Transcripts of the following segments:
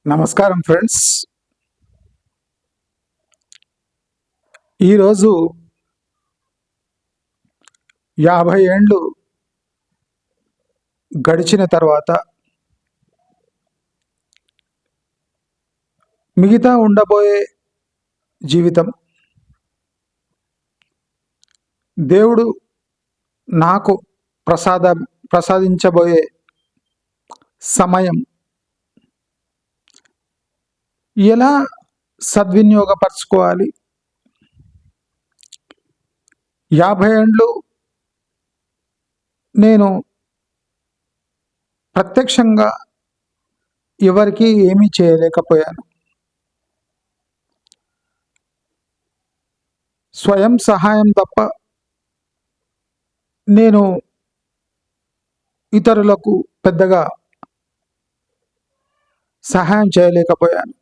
నమస్కారం ఫ్రెండ్స్. ఈరోజు 50 ఏండ్లు గడిచిన తర్వాత మిగతా ఉండబోయే జీవితం దేవుడు నాకు ప్రసాదించబోయే సమయం ఎలా సద్వినియోగపరచుకోవాలి. 50 ఏండ్లు నేను ప్రత్యక్షంగా ఎవరికి ఏమీ చేయలేకపోయాను. స్వయం సహాయం తప్ప నేను ఇతరులకు పెద్దగా సహాయం చేయలేకపోయాను.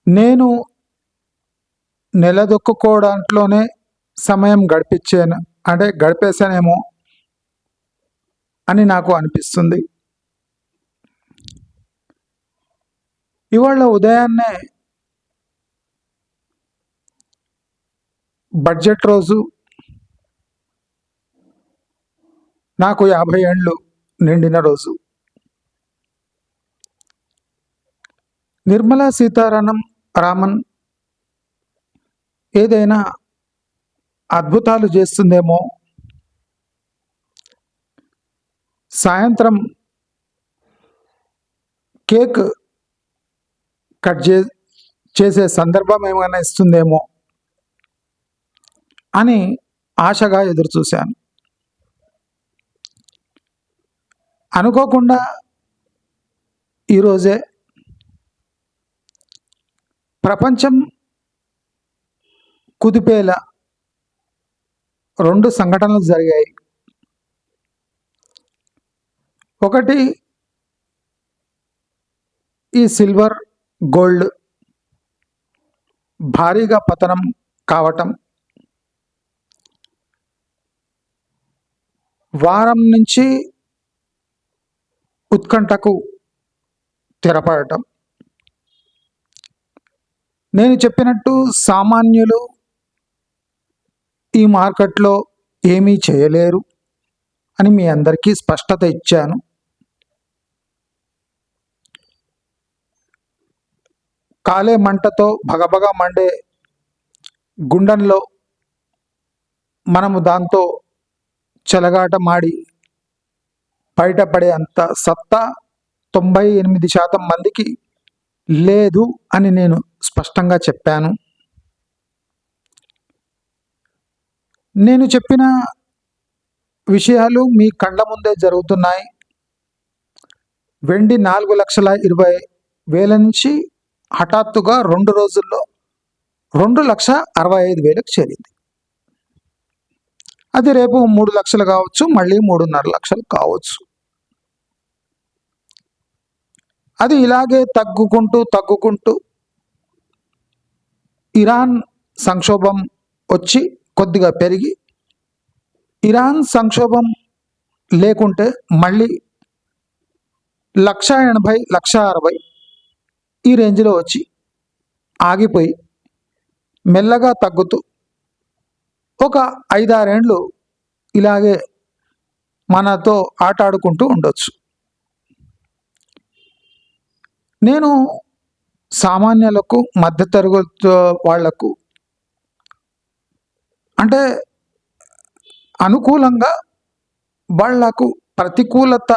నేను నెలదొక్కుకోవడంలోనే సమయం గడిపేశానేమో అని నాకు అనిపిస్తుంది. ఇవాళ ఉదయాన్నే బడ్జెట్ రోజు, నాకు 50 ఏండ్లు నిండిన రోజు. నిర్మలా సీతారామన్ ఏదైనా అద్భుతాలు చేస్తుందేమో, సాయంత్రం కేక్ కట్ చేసే సందర్భం ఏమైనా ఇస్తుందేమో అని ఆశగా ఎదురుచూశాను. అనుకోకుండా ఈరోజే ప్రపంచం కుదిపేలా 2 సంఘటనలు జరిగాయి. ఒకటి, ఈ సిల్వర్ గోల్డ్ భారీగా పతనం కావటం, వారం నుంచి ఉత్కంఠకు తెరపడటం. నేను చెప్పినట్టు సామాన్యులు ఈ మార్కెట్లో ఏమీ చేయలేరు అని మీ అందరికీ స్పష్టత ఇచ్చాను. కాలే మంటతో భగభగ మండే గుండంలో మనము దాంతో చెలగాటమాడి బయటపడే అంత సత్తా 98% మందికి లేదు అని నేను స్పష్టంగా చెప్పాను. నేను చెప్పిన విషయాలు మీ కళ్ళ ముందే జరుగుతున్నాయి. వెండి 4,20,000 నుంచి హఠాత్తుగా 2 రోజుల్లో 2,65,000కు చేరింది. అది రేపు 3 లక్షలు కావచ్చు, మళ్ళీ 3.5 లక్షలు కావచ్చు. అది ఇలాగే తగ్గుకుంటూ ఇరాన్ సంక్షోభం వచ్చి కొద్దిగా పెరిగి, ఇరాన్ సంక్షోభం లేకుంటే మళ్ళీ 1,80,000, 1,60,000 ఈ రేంజ్లో వచ్చి ఆగిపోయి మెల్లగా తగ్గుతూ ఒక 5-6 ఏండ్లు ఇలాగే మనతో ఆటాడుకుంటూ ఉండొచ్చు. నేను సామాన్యులకు, మధ్యతరగతి వాళ్లకు అంటే అనుకూలంగా, వాళ్లకు ప్రతికూలత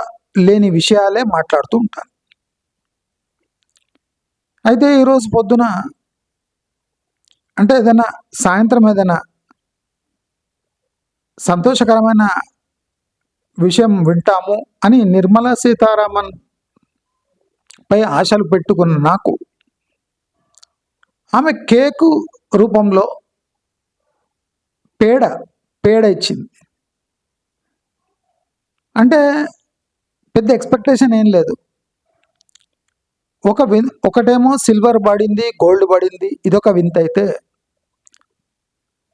లేని విషయాలే మాట్లాడుతూ ఉంటాను. అయితే ఈరోజు పొద్దున అంటే సాయంత్రం ఏదైనా సంతోషకరమైన విషయం వింటాము అని నిర్మలా సీతారామన్ పై ఆశలు పెట్టుకున్న నాకు ఆమె కేకు రూపంలో పేడ ఇచ్చింది. అంటే పెద్ద ఎక్స్పెక్టేషన్ ఏం లేదు. ఒకటేమో సిల్వర్ పడింది, గోల్డ్ పడింది, ఇదొక వింత. అయితే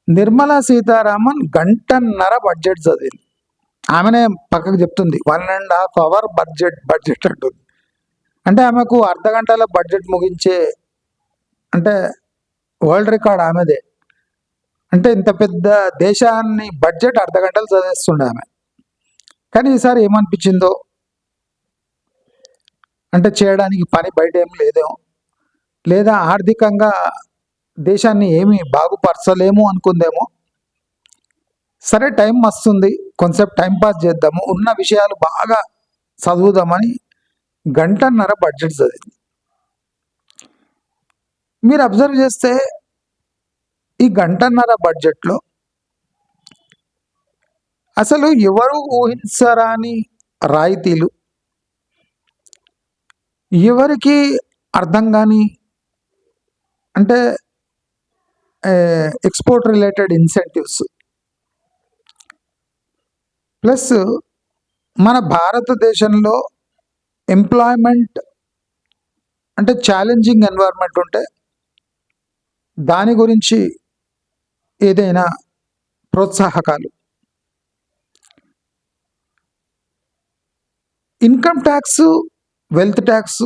నిర్మలా సీతారామన్ 1.5 గంట బడ్జెట్ చదివింది. ఆమెనే పక్కకు చెప్తుంది 1.5 hour బడ్జెట్ అంటుంది. అంటే ఆమెకు అర్ధగంటల బడ్జెట్ ముగించే అంటే వరల్డ్ రికార్డ్ ఆమెదే. అంటే ఇంత పెద్ద దేశాన్ని బడ్జెట్ అర్ధగంటలు చదివేస్తుండే ఆమె. కానీ ఈసారి ఏమనిపించిందో, అంటే చేయడానికి పని బయట ఏం లేదేమో, లేదా ఆర్థికంగా దేశాన్ని ఏమి బాగుపరచలేము అనుకుందేమో. సరే టైం వస్తుంది, కొంతసేపు టైం పాస్ చేద్దాము, ఉన్న విషయాలు బాగా చదువుదామని గంటన్నర బడ్జెట్ చదివింది. మీరు అబ్జర్వ్ చేస్తే ఈ గంటన్నర బడ్జెట్లో అసలు ఎవరు ఊహించరాని రాయితీలు, ఎవరికి అర్థం కాని అంటే ఎక్స్పోర్ట్ రిలేటెడ్ ఇన్సెంటివ్స్, ప్లస్ మన భారతదేశంలో ఎంప్లాయ్మెంట్ అంటే ఛాలెంజింగ్ ఎన్వైర్న్మెంట్ ఉంటే దాని గురించి ఏదైనా ప్రోత్సాహకాలు, ఇన్కమ్ ట్యాక్స్, వెల్త్ ట్యాక్స్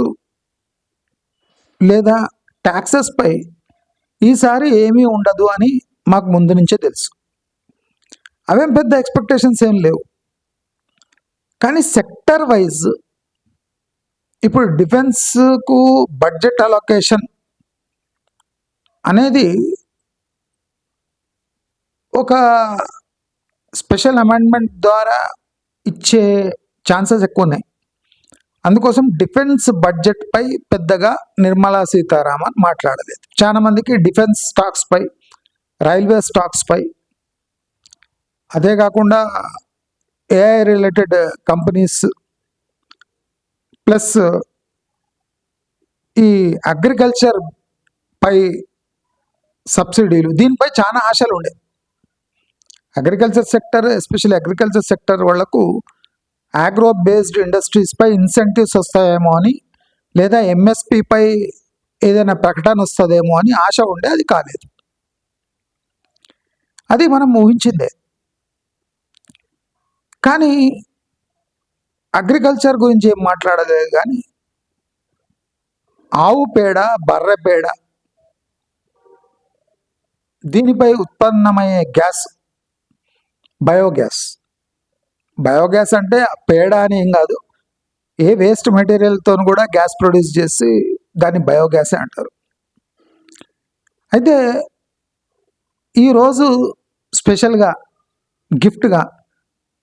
లేదా ట్యాక్సెస్ పై ఈసారి ఏమీ ఉండదు అని మాకు ముందు నుంచే తెలుసు. అవేం పెద్ద ఎక్స్పెక్టేషన్స్ ఏం లేవు. కానీ సెక్టర్ వైజ్ ఇప్పుడు డిఫెన్స్కు బడ్జెట్ అలొకేషన్ అనేది ఒక స్పెషల్ అమెండ్మెంట్ ద్వారా ఇచ్చే ఛాన్సెస్ ఎక్కువ ఉన్నాయి. అందుకోసం డిఫెన్స్ బడ్జెట్ పై పెద్దగా నిర్మలా సీతారామన్ మాట్లాడలేదు. చాలా మందికి డిఫెన్స్ స్టాక్స్ పై, రైల్వే స్టాక్స్ పై, అదే కాకుండా ఏఐ రిలేటెడ్ కంపెనీస్, ప్లస్ ఈ అగ్రికల్చర్ పై సబ్సిడీలు, దీనిపై చాలా ఆశలు ఉండే. Agriculture sector, especially agriculture sector వాళ్లకు ఆగ్రో బేస్డ్ ఇండస్ట్రీస్ పై ఇన్సెంటివ్స్ వస్తాయేమో అని, లేదా ఎంఎస్పి పై ఏదైనా ప్రకటన వస్తుందేమో అని ఆశ ఉండే. అది కాలేదు. అది మనం ఊహించిందే. కానీ అగ్రికల్చర్ గురించి ఏం మాట్లాడలేదు. కానీ ఆవు పేడ, బర్రె పేడ, దీనిపై ఉత్పన్నమయ్యే గ్యాస్, బయోగ్యాస్. బయోగ్యాస్ అంటే పేడ అని ఏం కాదు, ఏ వేస్ట్ మెటీరియల్తో కూడా గ్యాస్ ప్రొడ్యూస్ చేసి దాన్ని బయోగ్యాసే అంటారు. అయితే ఈరోజు స్పెషల్గా గిఫ్ట్గా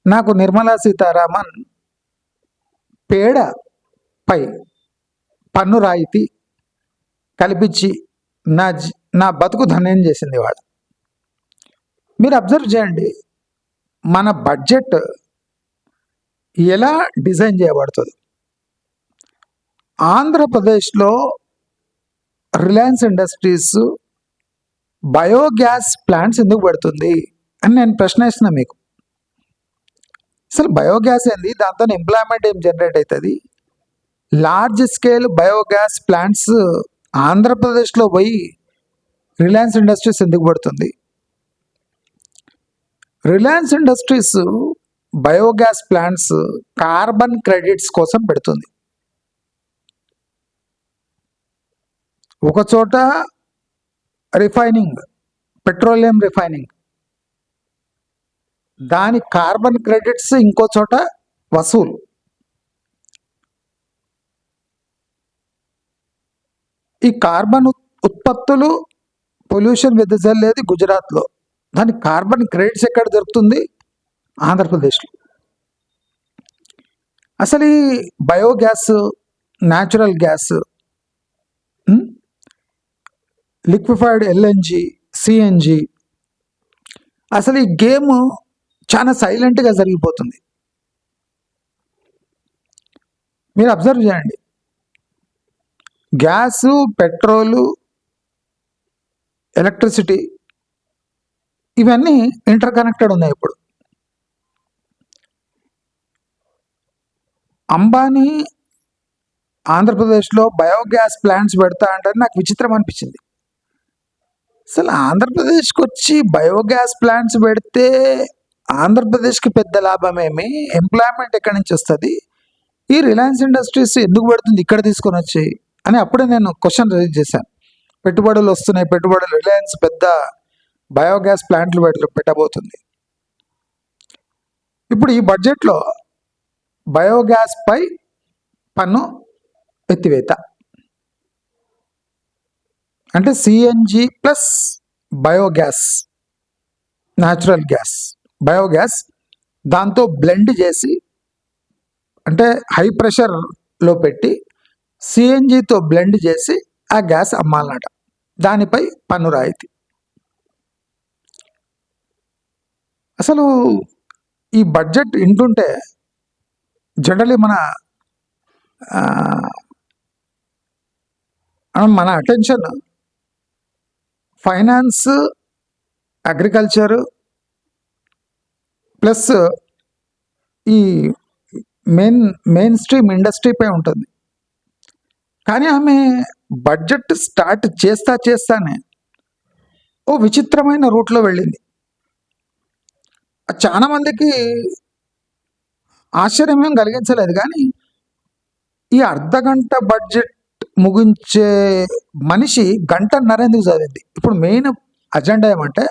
నాకు నిర్మలా సీతారామన్ పేడ పై పన్ను రాయితీ కల్పించి నా బతుకు ధన్యం చేసింది వాడు. మీరు అబ్జర్వ్ చేయండి, మన బడ్జెట్ ఎలా డిజైన్ చేయబడుతుంది. ఆంధ్రప్రదేశ్లో రిలయన్స్ ఇండస్ట్రీస్ బయోగ్యాస్ ప్లాంట్స్ ఎందుకు పెడుతుంది అని నేను ప్రశ్న వేస్తున్నా మీకు. అసలు బయోగ్యాస్ ఏంది, దాంతో ఎంప్లాయ్మెంట్ ఏం జనరేట్ అవుతుంది? లార్జ్ స్కేల్ బయోగ్యాస్ ప్లాంట్స్ ఆంధ్రప్రదేశ్లో పోయి రిలయన్స్ ఇండస్ట్రీస్ ఎందుకు పెడుతుంది? Reliance industries biogas plants carbon credits కోసం పెడుతుంది. ఒకచోట రిఫైనింగ్, పెట్రోలియం రిఫైనింగ్, దాని కార్బన్ క్రెడిట్స్ ఇంకో చోట వసూలు. ఈ కార్బన్ ఉత్పత్తులు పొల్యూషన్ వెదజల్లేది గుజరాత్లో, దాని కార్బన్ క్రెడిట్స్ ఎక్కడ దొరుకుతుంది? ఆంధ్రప్రదేశ్లో. అసలు ఈ biogas, natural gas, liquefied LNG, CNG, అసలు ఈ గేమ్ చాలా సైలెంట్గా జరిగిపోతుంది. మీరు అబ్జర్వ్ చేయండి, గ్యాసు, పెట్రోలు, ఎలక్ట్రిసిటీ ఇవన్నీ ఇంటర్ కనెక్టెడ్ ఉన్నాయి. ఇప్పుడు అంబానీ ఆంధ్రప్రదేశ్లో బయోగ్యాస్ ప్లాంట్స్ పెడతా అంటే నాకు విచిత్రం అనిపించింది. అసలు ఆంధ్రప్రదేశ్కి వచ్చి బయోగ్యాస్ ప్లాంట్స్ పెడితే ఆంధ్రప్రదేశ్కి పెద్ద లాభమేమి, ఎంప్లాయ్మెంట్ ఎక్కడి నుంచి వస్తుంది? ఈ రిలయన్స్ ఇండస్ట్రీస్ ఎందుకు పెడుతుంది ఇక్కడ తీసుకొని వచ్చి అని అప్పుడే నేను క్వశ్చన్ రైజ్ చేశాను. పెట్టుబడులు వస్తున్నాయి, పెట్టుబడులు, రిలయన్స్ పెద్ద బయోగ్యాస్ ప్లాంట్లు పెట్టబోతుంది. ఇప్పుడు ఈ బడ్జెట్లో బయోగ్యాస్ పై పన్ను ఎత్తివేత, అంటే CNG plus biogas, natural gas, biogas దాంతో బ్లెండ్ చేసి, అంటే హై ప్రెషర్లో పెట్టి సిఎన్జితో బ్లెండ్ చేసి ఆ గ్యాస్ అమ్మాలన్నట. దానిపై పన్ను రాయితీ. అసలు ఈ బడ్జెట్ వింటుంటే జనరలీ మన అటెన్షన్ ఫైనాన్స్, అగ్రికల్చర్ ప్లస్ ఈ మెయిన్ స్ట్రీమ్ ఇండస్ట్రీపై ఉంటుంది. కానీ ఆమె బడ్జెట్ స్టార్ట్ చేస్తానే ఓ విచిత్రమైన రూట్లో వెళ్ళింది. చాలా మందికి ఆశ్చర్యం కలిగించలేదు. కానీ ఈ అర్ధగంట బడ్జెట్ ముగించే మనిషి గంటన్నర ఎందుకు చదివింది? ఇప్పుడు మెయిన్ అజెండా ఏమంటే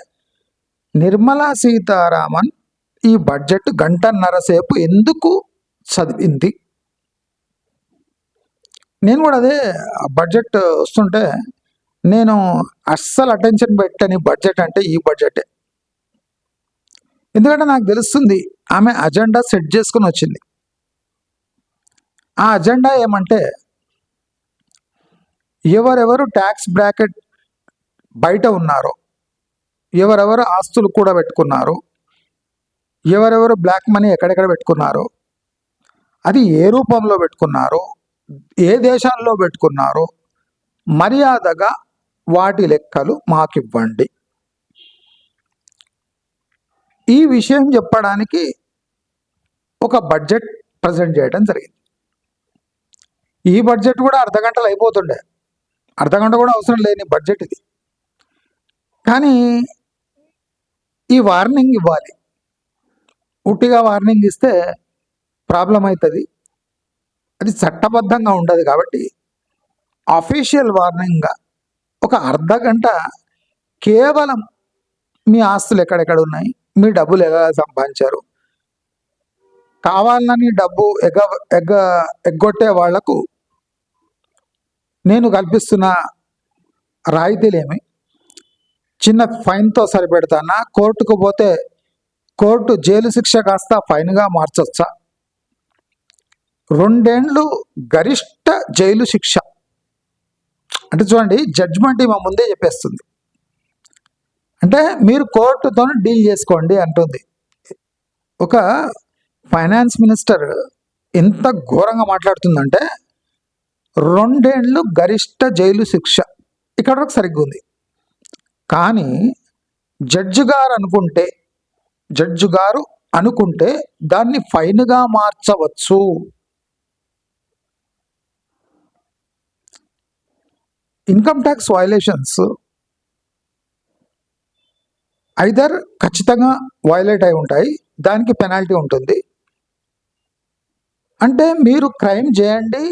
నిర్మలా సీతారామన్ ఈ బడ్జెట్ గంటన్నర సేపు ఎందుకు చదివింది? నేను కూడా అదే బడ్జెట్ వస్తుంటే నేను అస్సలు అటెన్షన్ పెట్టని బడ్జెట్ అంటే ఈ బడ్జెటే. ఎందుకంటే నాకు తెలుస్తుంది ఆమె అజెండా సెట్ చేసుకుని వచ్చింది. ఆ అజెండా ఏమంటే ఎవరెవరు ట్యాక్స్ బ్రాకెట్ బయట ఉన్నారో, ఎవరెవరు ఆస్తులు కూడా పెట్టుకున్నారో, ఎవరెవరు బ్లాక్ మనీ ఎక్కడెక్కడ పెట్టుకున్నారో, అది ఏ రూపంలో పెట్టుకున్నారో, ఏ దేశాల్లో పెట్టుకున్నారో మర్యాదగా వాటి లెక్కలు మాకివ్వండి. ఈ విషయం చెప్పడానికి ఒక బడ్జెట్ ప్రజెంట్ చేయడం జరిగింది. ఈ బడ్జెట్ కూడా అర్ధగంటలు అయిపోతుండే, అర్ధగంట కూడా అవసరం లేని బడ్జెట్ ఇది. కానీ ఈ వార్నింగ్ ఇవ్వాలి. ఉట్టిగా వార్నింగ్ ఇస్తే ప్రాబ్లం అవుతుంది, అది చట్టబద్ధంగా ఉండదు. కాబట్టి అఫీషియల్ వార్నింగ్గా ఒక అర్ధగంట కేవలం మీ ఆస్తులు ఎక్కడెక్కడ ఉన్నాయి, మీ డబ్బులు ఎలా సంపాదించారు, కావాలని డబ్బు ఎగ్గొట్టే వాళ్లకు నేను కల్పిస్తున్న రాయితీలేమి, చిన్న ఫైన్తో సరిపెడతానా, కోర్టుకు పోతే కోర్టు జైలు శిక్ష కాస్త ఫైన్గా మార్చొచ్చా, 2 ఏళ్ళు గరిష్ట జైలు శిక్ష. అంటే చూడండి, జడ్జ్మెంట్ మా ముందే చెప్పేస్తుంది. అంటే మీరు కోర్టుతో డీల్ చేసుకోండి అంటుంది. ఒక ఫైనాన్స్ మినిస్టర్ ఎంత ఘోరంగా మాట్లాడుతుందంటే 2 ఏళ్ళు గరిష్ట జైలు శిక్ష, ఇక్కడ వరకు సరిగ్గా ఉంది. కానీ జడ్జి గారు అనుకుంటే దాన్ని ఫైన్గా మార్చవచ్చు. ఇన్కమ్ ట్యాక్స్ వయలేషన్స్ ఐదర్ ఖచ్చితంగా వయలేట్ అయి ఉంటాయి, దానికి పెనాల్టీ ఉంటుంది. అంటే మీరు క్రైమ్ చేయండి,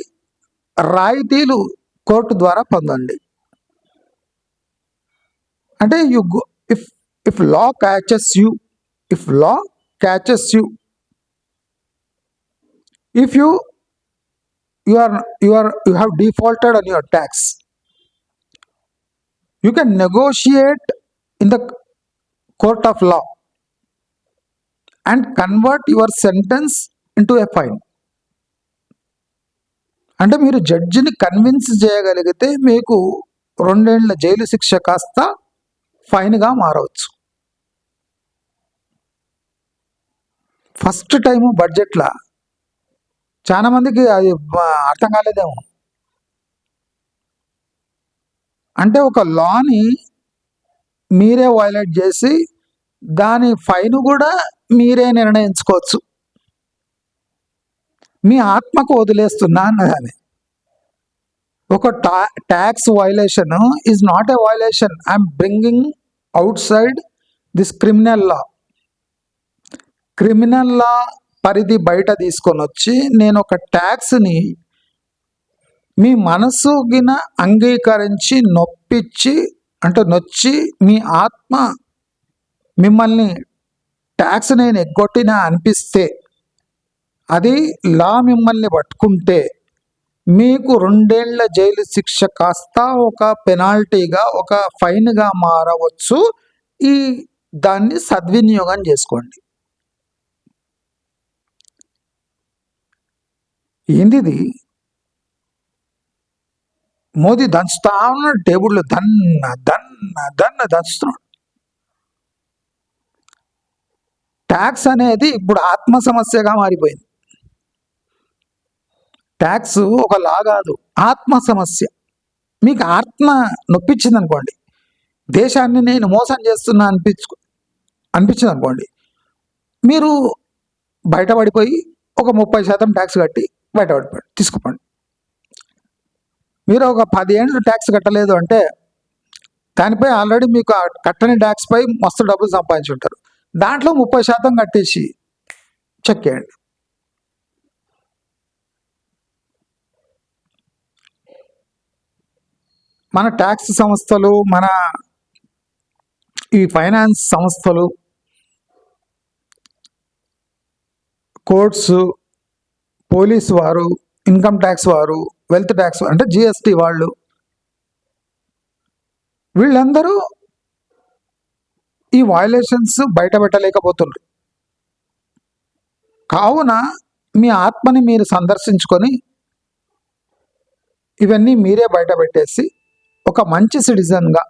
రాయితీలు కోర్టు ద్వారా పొందండి. అంటే if law catches you, if you have defaulted on your tax, you can negotiate in the court of law and convert your sentence into a fine. అంటే మీరు జడ్జిని కన్విన్స్ చేయగలిగితే మీకు 2 ఏళ్ల జైలు శిక్ష కాస్త ఫైన్గా మారవచ్చు. ఫస్ట్ టైము బడ్జెట్లో చాలా మందికి అది అర్థం కాలేదేమో. అంటే ఒక లాని మీరే వయలేట్ చేసి దాని ఫైన్ కూడా మీరే నిర్ణయించుకోవచ్చు. మీ ఆత్మకు వదిలేస్తున్నా అన్నదాన్ని. ఒక tax violation is not a violation. I'm bringing out side this criminal law. Criminal లా పరిధి బయట తీసుకొని వచ్చి నేను ఒక ట్యాక్స్ని మీ మనసు గిన అంగీకరించి నొప్పించి అంటే నొచ్చి మీ ఆత్మ మిమ్మల్ని ట్యాక్స్ నేను ఎగ్గొట్టినా అనిపిస్తే అది లా మిమ్మల్ని పట్టుకుంటే మీకు 2 ఏళ్ల జైలు శిక్ష కాస్త ఒక పెనాల్టీగా ఒక ఫైన్గా మారవచ్చు. ఈ దాన్ని సద్వినియోగం చేసుకోండి. ఏందిది? మోదీ దంచుతా ఉన్నాడు టేబుల్లో, దన్న దన్న దన్న దంచుతున్నాడు. ట్యాక్స్ అనేది ఇప్పుడు ఆత్మ సమస్యగా మారిపోయింది. ట్యాక్స్ ఒక లా కాదు, ఆత్మ సమస్య. మీకు ఆత్మ నొప్పించింది అనుకోండి, దేశాన్ని నేను మోసం చేస్తున్నా అనిపించింది అనుకోండి, మీరు బయటపడిపోయి ఒక 30% ట్యాక్స్ కట్టి బయటపడిపోయాడు తీసుకుపోండి. మీరు ఒక 10 ఏళ్ళు ట్యాక్స్ కట్టలేదు అంటే దానిపై ఆల్రెడీ మీకు కట్టని ట్యాక్స్ పై మస్తు డబ్బులు సంపాదించి ఉంటారు. దాంట్లో 30% కట్టేసి చెక్కేయండి. మన ట్యాక్స్ సంస్థలు, మన ఈ ఫైనాన్స్ సంస్థలు, కోర్ట్స్, పోలీసు వారు, ఇన్కమ్ ట్యాక్స్ వారు, వెల్త్ ట్యాక్స్ అంటే జిఎస్టీ వాళ్ళు, వీళ్ళందరూ ఈ వయలేషన్స్ బయట పెట్టలేకపోతున్నారు. కావున మీ ఆత్మని మీరు సందర్శించుకొని ఇవన్నీ మీరే బయట పెట్టేసి ఒక మంచి సిటిజన్గా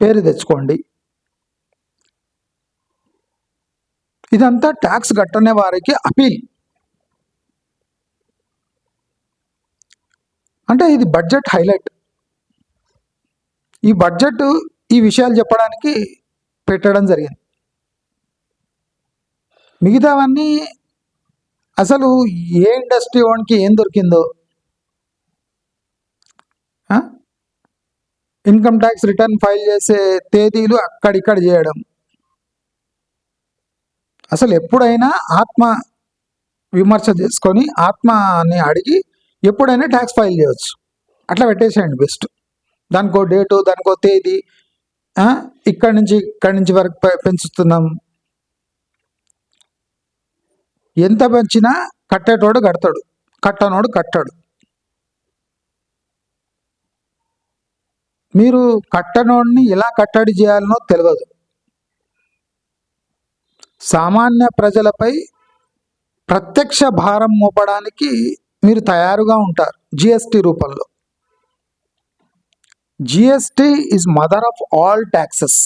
పేరు తెచ్చుకోండి. ఇదంతా ట్యాక్స్ కట్టనే వారికి అపీల్. అంటే ఇది బడ్జెట్ హైలైట్. ఈ బడ్జెట్ ఈ విషయాలు చెప్పడానికి పెట్టడం జరిగింది. మిగతావన్నీ అసలు ఏ ఇండస్ట్రీ వానికి ఏం దొరికిందో, ఇన్కమ్ ట్యాక్స్ రిటర్న్ ఫైల్ చేసే తేదీలు అక్కడిక్కడ చేయడం. అసలు ఎప్పుడైనా ఆత్మ విమర్శ చేసుకొని ఆత్మని అడిగి ఎప్పుడైనా ట్యాక్స్ ఫైల్ చేయవచ్చు. అట్లా పెట్టేసేయండి బెస్ట్. దానికో డేటు, దానికో తేదీ, ఇక్కడి నుంచి వరకు పెంచుతున్నాం. ఎంత పెంచినా కట్టేటోడు కడతాడు, కట్టనోడు కట్టాడు. మీరు కట్టనోడిని ఎలా కట్టడి చేయాలనో తెలియదు. సామాన్య ప్రజలపై ప్రత్యక్ష భారం మోపడానికి మీరు తయారుగా ఉంటారు జిఎస్టీ రూపంలో. GST is mother of all taxes.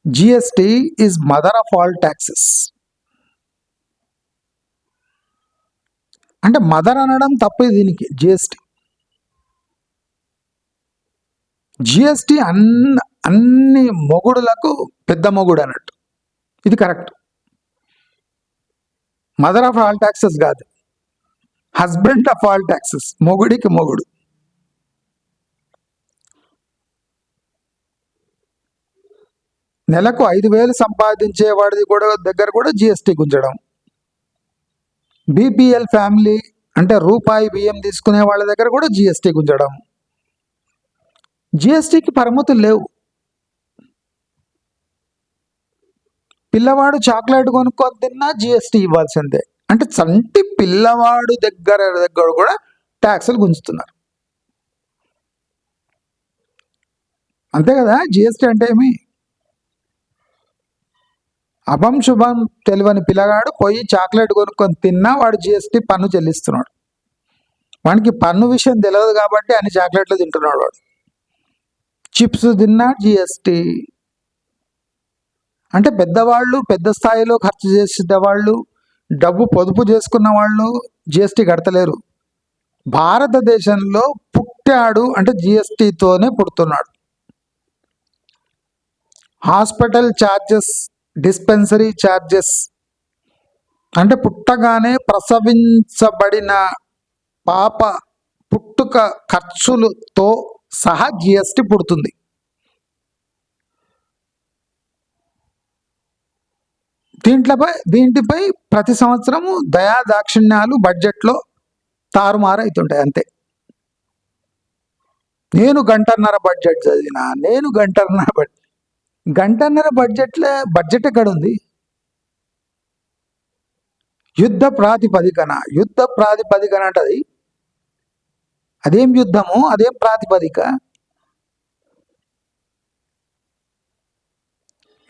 GST is mother of all taxes. అంటే మదర్ అనడం తప్పే దీనికి. జిఎస్టీ అన్ని మొగుడులకు పెద్ద మొగుడు అన్నట్టు. ఇది correct. Mother of all taxes కాదు, హస్బెండ్ ఆఫ్ ఆల్ ట్యాక్సెస్. మొగుడికి మొగుడు. నెలకు 5,000 సంపాదించే వాడి దగ్గర కూడా జిఎస్టీ గుంజడం. బీపీఎల్ ఫ్యామిలీ అంటే రూపాయి బియ్యం తీసుకునే వాళ్ళ దగ్గర కూడా జిఎస్టీ గుంజడం. జిఎస్టీకి పరిమితులు లేవు. పిల్లవాడు చాక్లెట్ కొనుక్కొని తిన్నా జిఎస్టీ ఇవ్వాల్సిందే. అంటే చంటి పిల్లవాడు దగ్గర కూడా ట్యాక్సులు గుంజుతున్నారు. అంతే కదా. జిఎస్టీ అంటే ఏమి? అభం శుభం తెలియని పిల్లగాడు పోయి చాక్లెట్ కొనుక్కొని తిన్నా వాడు జిఎస్టీ పన్ను చెల్లిస్తున్నాడు. వానికి పన్ను విషయం తెలియదు కాబట్టి అన్ని చాక్లెట్లు తింటున్నాడు. వాడు చిప్స్ తిన్నా జిఎస్టీ. అంటే పెద్దవాళ్ళు, పెద్ద స్థాయిలో ఖర్చు చేసే వాళ్ళు, డబ్బు పొదుపు చేసుకున్న వాళ్ళు జిఎస్టీ కడతలేరు. భారతదేశంలో పుట్టాడు అంటే జిఎస్టీతోనే పుడుతున్నాడు. హాస్పిటల్ ఛార్జెస్, డిస్పెన్సరీ ఛార్జెస్ అంటే పుట్టగానే ప్రసవించబడిన పాప పుట్టుక ఖర్చులతో సహా జిఎస్టీ పుడుతుంది. దీంటిపై ప్రతి సంవత్సరము దయా దాక్షిణ్యాలు బడ్జెట్లో తారుమారు అవుతుంటాయి అంతే. నేను గంటన్నర బడ్జెట్ చదివినా, గంటన్నర బడ్జెట్ ఎక్కడ ఉంది? యుద్ధ ప్రాతిపదికన అంటది. అదేం యుద్ధము, అదేం ప్రాతిపదిక?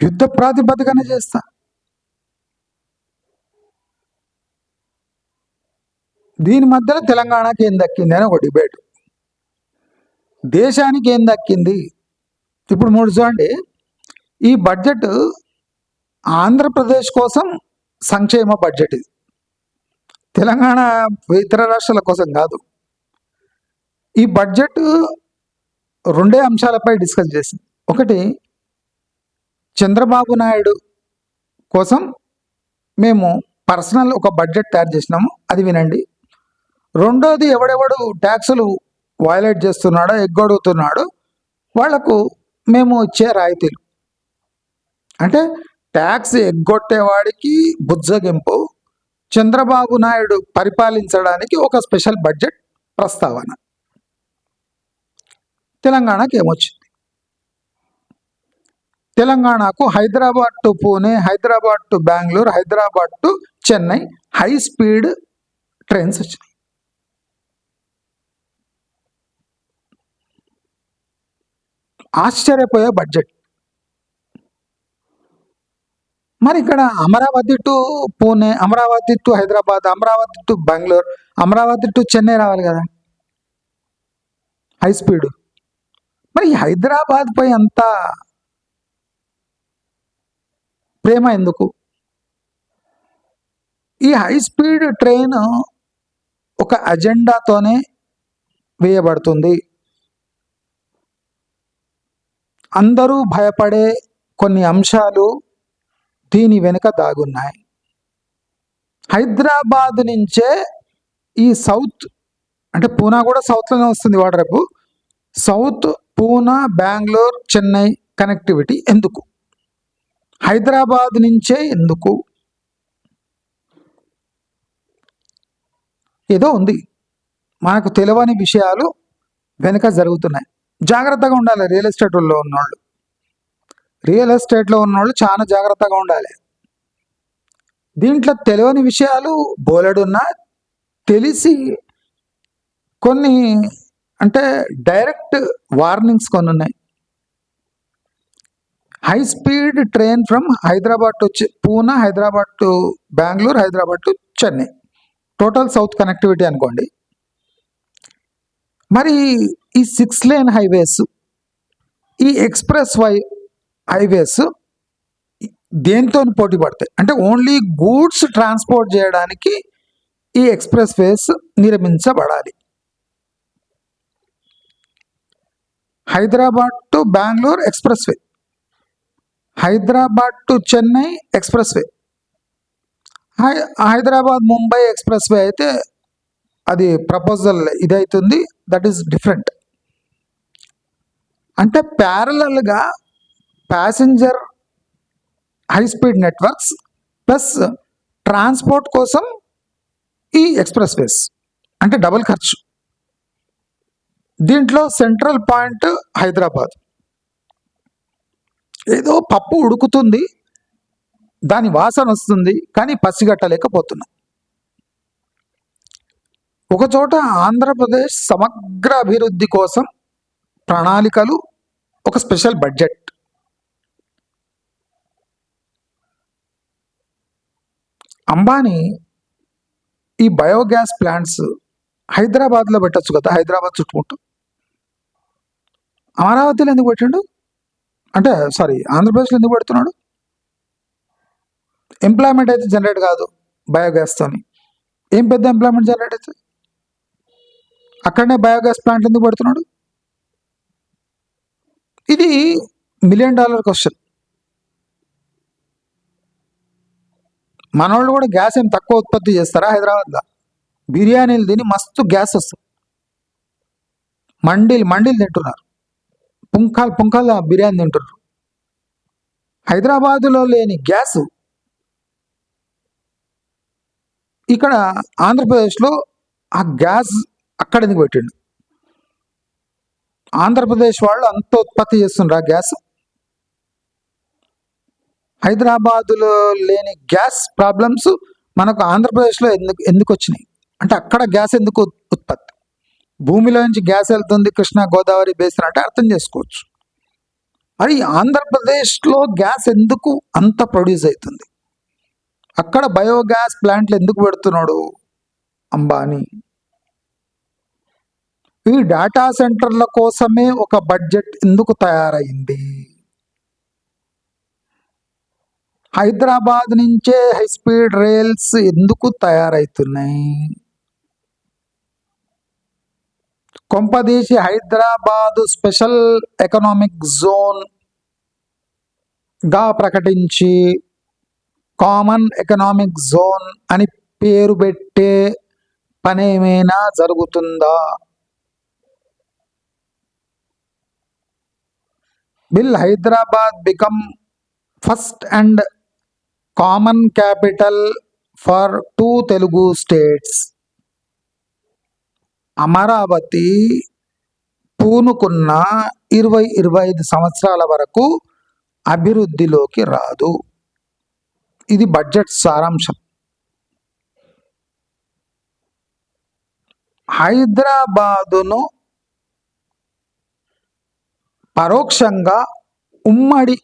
యుద్ధ ప్రాతిపదికన చేస్తా. దీని మధ్యలో తెలంగాణకి ఏం దక్కింది అని ఒక డిబేట్. దేశానికి ఏం దక్కింది? ఇప్పుడు మూడు చూడండి, ఈ బడ్జెట్ ఆంధ్రప్రదేశ్ కోసం సంక్షేమ బడ్జెట్, ఇది తెలంగాణ ఇతర రాష్ట్రాల కోసం కాదు. ఈ బడ్జెట్ రెండే అంశాలపై డిస్కస్ చేసింది. ఒకటి, చంద్రబాబు నాయుడు కోసం మేము పర్సనల్ ఒక బడ్జెట్ తయారు చేసినాము, అది వినండి. రెండోది, ఎవడెవడు ట్యాక్సులు వయలేట్ చేస్తున్నాడో, ఎగ్గొడుతున్నాడో వాళ్లకు మేము ఇచ్చే రాయితీలు. అంటే ట్యాక్స్ ఎగ్గొట్టేవాడికి బుజ్జగింపు, చంద్రబాబు నాయుడు పరిపాలించడానికి ఒక స్పెషల్ బడ్జెట్ ప్రస్తావన. తెలంగాణకి ఏమొచ్చింది? తెలంగాణకు Hyderabad to Pune, Hyderabad to Bengaluru, Hyderabad to Chennai high speed trains వచ్చినాయి. ఆశ్చర్యపోయే బడ్జెట్. మరి ఇక్కడ Amaravati to Pune, Amaravati to Hyderabad, Amaravati to Bengaluru, Amaravati to Chennai రావాలి కదా హై స్పీడ్. మరి హైదరాబాద్ పై అంత ప్రేమ ఎందుకు? ఈ హై స్పీడ్ ట్రైన్ ఒక అజెండాతోనే వేయబడుతుంది. అందరూ భయపడే కొన్ని అంశాలు దీని వెనుక దాగున్నాయి. హైదరాబాద్ నుంచే ఈ సౌత్, అంటే పూనా కూడా సౌత్లోనే వస్తుంది వాడు రేపు, సౌత్ పూనా, బెంగళూరు, చెన్నై కనెక్టివిటీ ఎందుకు? హైదరాబాద్ నుంచే ఎందుకు? ఏదో ఉంది, మనకు తెలియని విషయాలు వెనుక జరుగుతున్నాయి. జాగ్రత్తగా ఉండాలి. రియల్ ఎస్టేట్లో ఉన్నోళ్ళు చాలా జాగ్రత్తగా ఉండాలి. దీంట్లో తెలియని విషయాలు బోలెడున్నా, తెలిసి కొన్ని అంటే డైరెక్ట్ వార్నింగ్స్ కొన్ని ఉన్నాయి. High speed train from Hyderabad to Poona, Hyderabad to Bengaluru, Hyderabad to Chennai, total south connectivity అనుకోండి. మరి ఈ 6 లేన్ హైవేస్, ఈ ఎక్స్ప్రెస్ హైవేస్ దేంతో పోటీ పడతాయి? అంటే ఓన్లీ గూడ్స్ ట్రాన్స్పోర్ట్ చేయడానికి ఈ ఎక్స్ప్రెస్ వేస్ నిర్మించబడాలి. Hyderabad to Bengaluru express way, Hyderabad to Chennai express way, Hyderabad Mumbai express way అయితే అది ప్రపోజల్ ఇదవుతుంది, దట్ ఈస్ డిఫరెంట్. అంటే ప్యారలల్గా passenger high speed networks plus transport కోసం ఈ ఎక్స్ప్రెస్ వేస్, అంటే డబుల్ ఖర్చు. దీంట్లో సెంట్రల్ పాయింట్ హైదరాబాద్. ఏదో పప్పు ఉడుకుతుంది, దాని వాసన వస్తుంది, కానీ పసిగట్టలేకపోతున్నాం. ఒకచోట ఆంధ్రప్రదేశ్ సమగ్ర అభివృద్ధి కోసం ప్రణాళికలు, ఒక స్పెషల్ బడ్జెట్. అంబానీ ఈ బయోగ్యాస్ ప్లాంట్స్ హైదరాబాద్లో పెట్టచ్చు కదా, హైదరాబాద్ చుట్టుముట్టు. అమరావతిలో ఎందుకు పెట్టాడు? అంటే ఆంధ్రప్రదేశ్లో ఎందుకు పెడుతున్నాడు? ఎంప్లాయ్మెంట్ అయితే జనరేట్ కాదు బయోగ్యాస్తోని. ఏం పెద్ద ఎంప్లాయ్మెంట్ జనరేట్ అవుతుంది? అక్కడనే బయోగ్యాస్ ప్లాంట్ ఎందుకు పెడుతున్నాడు? ఇది $1 మిలియన్ క్వశ్చన్. మనోళ్ళు కూడా గ్యాస్ ఏం తక్కువ ఉత్పత్తి చేస్తారా హైదరాబాద్లో? బిర్యానీలు తిని మస్తు గ్యాస్ వస్తుంది, మండీలు తింటున్నారు, పుంకాలు బిర్యానీ తింటున్నారు. హైదరాబాదులో లేని గ్యాస్ ఇక్కడ ఆంధ్రప్రదేశ్లో ఆ గ్యాస్ అక్కడ ఎందుకు పెట్టిండు? ఆంధ్రప్రదేశ్ వాళ్ళు అంత ఉత్పత్తి చేస్తుండ్రు ఆ గ్యాస్. హైదరాబాదులో లేని గ్యాస్ ప్రాబ్లమ్స్ మనకు ఆంధ్రప్రదేశ్లో ఎందుకు ఎందుకు వచ్చినాయి అంటే అక్కడ గ్యాస్ ఎందుకు ఉత్పత్తి? భూమిలో నుంచి గ్యాస్ వెళ్తుంది కృష్ణా గోదావరి బేసిన్ అంటే అర్థం చేసుకోవచ్చు. మరి ఆంధ్రప్రదేశ్లో గ్యాస్ ఎందుకు అంత ప్రొడ్యూస్ అవుతుంది? అక్కడ బయోగ్యాస్ ప్లాంట్లు ఎందుకు పెడుతున్నాడు అంబానీ? ఈ డేటా సెంటర్ల కోసమే ఒక బడ్జెట్ ఎందుకు తయారైంది? హైదరాబాద్ నుంచే హై స్పీడ్ రైల్స్ ఎందుకు తయారవుతున్నాయి? కొంపదీసి హైదరాబాద్ స్పెషల్ ఎకనామిక్ జోన్ గా ప్రకటించి కామన్ ఎకనామిక్ జోన్ అని పేరు పెట్టే పనేమైనా జరుగుతుందా? Will Hyderabad become first and common capital for 2 Telugu states? Amaravati పూనుకున్న 20-25 సంవత్సరాల వరకు అభివృద్ధిలోకి రాదు. ఇది బడ్జెట్ సారాంశం. హైదరాబాదును పరోక్షంగా ఉమ్మడి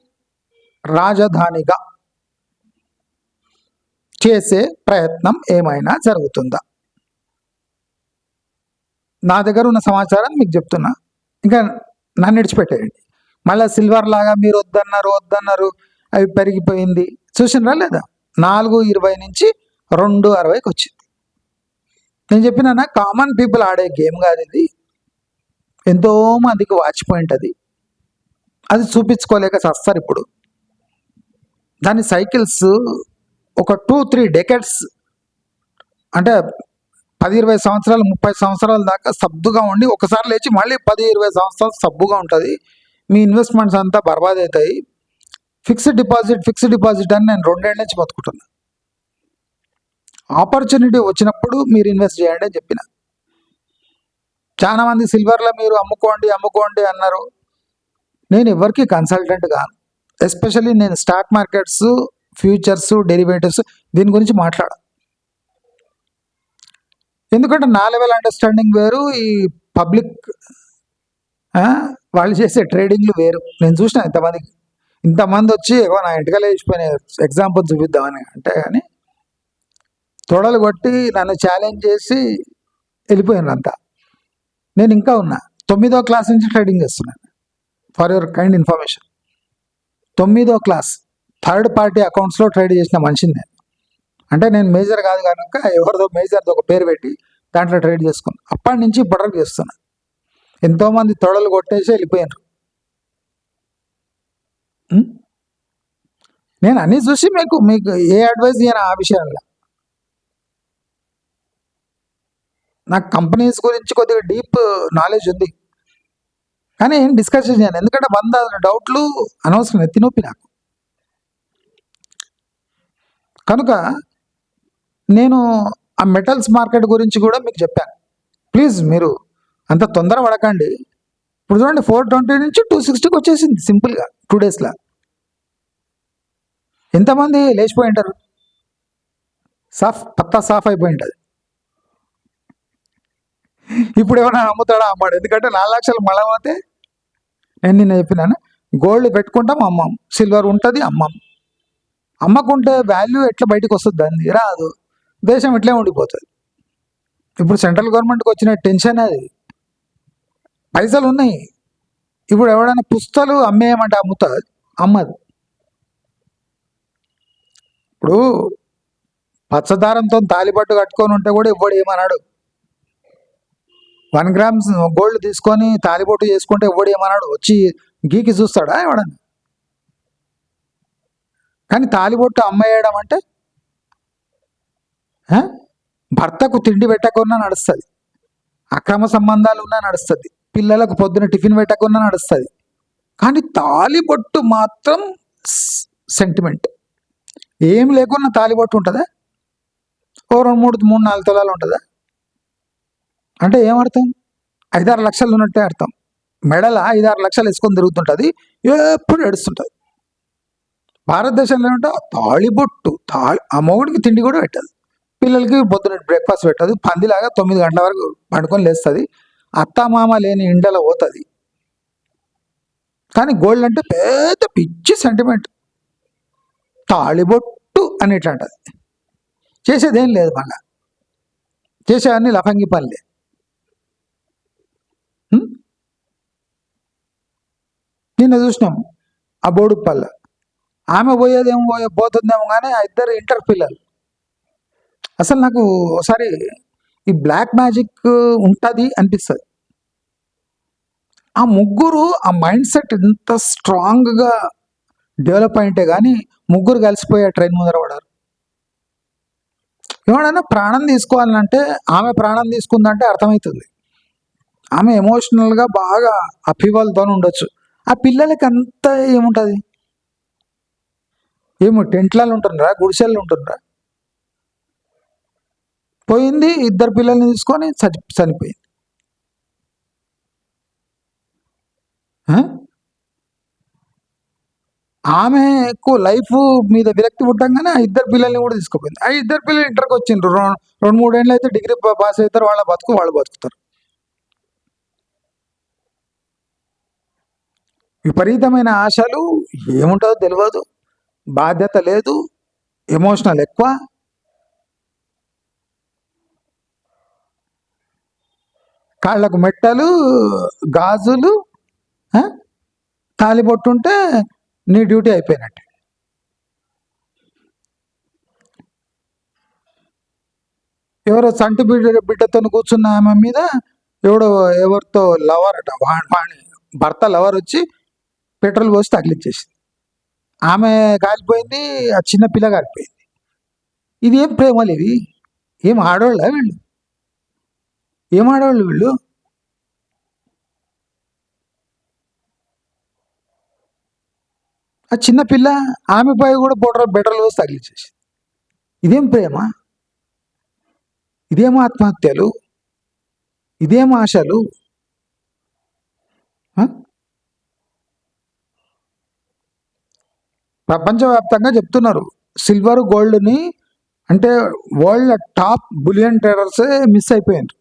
రాజధానిగా చేసే ప్రయత్నం ఏమైనా జరుగుతుందా? నా దగ్గర ఉన్న సమాచారం మీకు చెప్తున్నా, ఇంకా నన్ను విడిచిపెట్టేయండి. మళ్ళీ సిల్వర్ లాగా మీరు వద్దన్నారు అవి పెరిగిపోయింది చూసినరా లేదా? 4.20 నుంచి 2.60కి వచ్చింది. నేను చెప్పినా కామన్ పీపుల్ ఆడే గేమ్ కాదు ఇది. ఎంతో మందికి వాచిపోయింటది, అది చూపించుకోలేక చస్తారు. ఇప్పుడు దాని సైకిల్స్ ఒక 2-3 డెకెడ్స్ అంటే 10-20 సంవత్సరాలు 30 సంవత్సరాల దాకా సబ్బుగా ఉండి ఒకసారి లేచి మళ్ళీ 10-20 సంవత్సరాలు సబ్బుగా ఉంటుంది. మీ ఇన్వెస్ట్మెంట్స్ అంతా బర్బాద్ అవుతాయి. ఫిక్స్డ్ డిపాజిట్ అని నేను 2 ఏళ్ళ నుంచి బతుకుంటున్నా. ఆపర్చునిటీ వచ్చినప్పుడు మీరు ఇన్వెస్ట్ చేయండి అని చెప్పిన. చాలా మంది సిల్వర్లో మీరు అమ్ముకోండి అన్నారు. నేను ఎవరికి కన్సల్టెంట్ కాను. ఎస్పెషల్లీ నేను స్టాక్ మార్కెట్స్, ఫ్యూచర్స్, డెరివేటివ్స్ దీని గురించి మాట్లాడా. ఎందుకంటే నా లెవెల్ అండర్స్టాండింగ్ వేరు, ఈ పబ్లిక్ వాళ్ళు చేసే ట్రేడింగ్లు వేరు. నేను చూసిన ఇంతమంది వచ్చి నా ఇంటికలే వేసిపోయిన ఎగ్జాంపుల్ చూపిద్దామని అంటే, కానీ తొడలు కొట్టి నన్ను ఛాలెంజ్ చేసి వెళ్ళిపోయినారు అంతా. నేను ఇంకా ఉన్నా. 9వ క్లాస్ నుంచి ట్రేడింగ్ చేస్తున్నాను. ఫర్ యువర్ కైండ్ ఇన్ఫర్మేషన్, 9వ క్లాస్ థర్డ్ పార్టీ అకౌంట్స్లో ట్రేడ్ చేసిన మనిషిని నేను. అంటే నేను మేజర్ కాదు కనుక ఎవరిదో మేజర్తో ఒక పేరు పెట్టి దాంట్లో ట్రేడ్ చేసుకున్నాను. అప్పటి నుంచి ఇప్పటివరకు చేస్తున్నా. ఎంతోమంది తొడలు కొట్టేసి వెళ్ళిపోయారు. నేను అన్నీ చూసి మీకు ఏ అడ్వైస్ చేయను ఆ విషయాల్లో. నాకు కంపెనీస్ గురించి కొద్దిగా డీప్ నాలెడ్జ్ ఉంది, కానీ ఏం డిస్కషన్ చేయను. ఎందుకంటే 100 డౌట్లు అనవసరం, ఎత్తినొప్పి నాకు. కనుక నేను ఆ మెటల్స్ మార్కెట్ గురించి కూడా మీకు చెప్పాను. ప్లీజ్ మీరు అంత తొందర పడకండి. ఇప్పుడు చూడండి 420 నుంచి 260కి వచ్చేసింది సింపుల్గా 2 డేస్లో. ఎంతమంది లేచిపోయి ఉంటారు? పత్తా సాఫ్ అయిపోయి ఉంటుంది. ఇప్పుడు ఏమైనా అమ్ముతాడా? అమ్మాడు. ఎందుకంటే 4 లక్షలు మళ్ళా పోతే నేను నిన్న చెప్పినాను, గోల్డ్ పెట్టుకుంటాం, అమ్మం. సిల్వర్ ఉంటుంది, అమ్మం. అమ్మకుంటే వాల్యూ ఎట్లా బయటకు వస్తుంది? దాన్ని రాదు. దేశం ఇట్లే ఉండిపోతుంది. ఇప్పుడు సెంట్రల్ గవర్నమెంట్కి వచ్చిన టెన్షన్ అది. పైసలు ఉన్నాయి. ఇప్పుడు ఎవడైనా పుస్తలు అమ్మేయమంటే అమ్మదు. ఇప్పుడు పచ్చదారంతో తాలిపట్టు కట్టుకొని ఉంటే కూడా ఇవ్వడు ఏమన్నాడు. 1 గ్రామ్స్ గోల్డ్ తీసుకొని తాలిబొట్టు చేసుకుంటే ఇవ్వడు ఏమన్నాడు. వచ్చి గీకి చూస్తాడా ఎవడన్నా? కానీ తాలిబొట్టు అమ్మేయడం అంటే భర్తకు తిండి పెట్టకున్నా నడుస్తుంది, అక్రమ సంబంధాలు ఉన్నా నడుస్తుంది, పిల్లలకు పొద్దున టిఫిన్ పెట్టకున్నా నడుస్తుంది. కానీ తాలిబొట్టు మాత్రం సెంటిమెంట్. ఏం లేకున్నా తాలిబొట్టు ఉంటుందా? ఓ 2, 3, 4 తులాలు ఉంటుందా? అంటే ఏమర్థం? 5, 6 లక్షలు ఉన్నట్టే అర్థం. మెడల 5, 6 లక్షలు వేసుకొని తిరుగుతుంటుంది, ఎప్పుడు ఏడుస్తుంటుంది. భారతదేశంలో ఏమంటే తాళిబొట్టు, ఆ మొగుడికి తిండి కూడా పెట్టదు, పిల్లలకి పొద్దున బ్రేక్ఫాస్ట్ పెట్టదు, పందిలాగా 9 గంటల వరకు పండుకొని లేస్తుంది, అత్తామామ లేని ఇండలో పోతుంది. కానీ గోల్డ్ అంటే పెద్ద పిచ్చి సెంటిమెంట్. తాళిబొట్టు అని ఇట్లా అంటది. చేసేదేం లేదు, మళ్ళా చేసేవన్నీ లఫంగి పనులే. నిన్న చూసినాం ఆ బోడుపల్ల, ఆమె పోయేదేమో పోతుందేమో కానీ ఆ ఇద్దరు ఇంటర్ పిల్లలు. అసలు నాకు ఒకసారి ఈ బ్లాక్ మ్యాజిక్ ఉంటుంది అనిపిస్తుంది. ఆ ముగ్గురు ఆ మైండ్ సెట్ ఎంత స్ట్రాంగ్గా డెవలప్ అయింటే కానీ ముగ్గురు కలిసిపోయే ట్రైన్ ముందర పడారు. ఎవడైనా ప్రాణం తీసుకోవాలంటే ఆమె ప్రాణం తీసుకుందంటే అర్థమవుతుంది, ఆమె ఎమోషనల్గా బాగా అపివాల్తో ఉండొచ్చు. ఆ పిల్లలకి అంతా ఏముంటుంది? ఏమో టెంట్లలో ఉంటుండ్రా, గుడిసెల్లో ఉంటుండ్రా? పోయింది, ఇద్దరు పిల్లల్ని తీసుకొని చనిపోయింది. ఆమె ఎక్కువ లైఫ్ మీద విరక్తి పుట్టంగానే ఆ ఇద్దరు పిల్లల్ని కూడా తీసుకుపోయింది. ఆ ఇద్దరు పిల్లలు ఇంటర్కి వచ్చిండ్రు, 2, 3 ఏళ్ళు అయితే డిగ్రీ పాస్ అవుతారు, వాళ్ళు బతుకుతారు. విపరీతమైన ఆశలు, ఏముంటుందో తెలియదు, బాధ్యత లేదు, ఎమోషనల్ ఎక్కువ. కాళ్ళకు మెట్టలు, గాజులు, తాలిబొట్టుంటే నీ డ్యూటీ అయిపోయినట్టే. ఎవరో చంటి బిడ్డతో కూర్చున్న ఆమె మీద ఎవరితో లవర్ అట, వాణి భర్త లవర్ వచ్చి పెట్రోల్ పోసి తగిలిచ్చేసింది. ఆమె కాలిపోయింది, ఆ చిన్న పిల్ల కాలిపోయింది. ఇది ఏం ప్రేమలు ఇవి? ఏం ఆడవాళ్ళ వీళ్ళు? ఏం ఆడవాళ్ళు వీళ్ళు? ఆ చిన్న పిల్ల ఆమెపై కూడా పెట్రోల్ పోసి తగిలిచ్చేసింది. ఇదేం ప్రేమ? ఇదేం ఆత్మహత్యలు? ఇదేం ఆశలు? ప్రపంచవ్యాప్తంగా చెప్తున్నారు, సిల్వర్ గోల్డ్ని అంటే వరల్డ్ టాప్ బులియన్ ట్రేడర్సే మిస్ అయిపోయారు,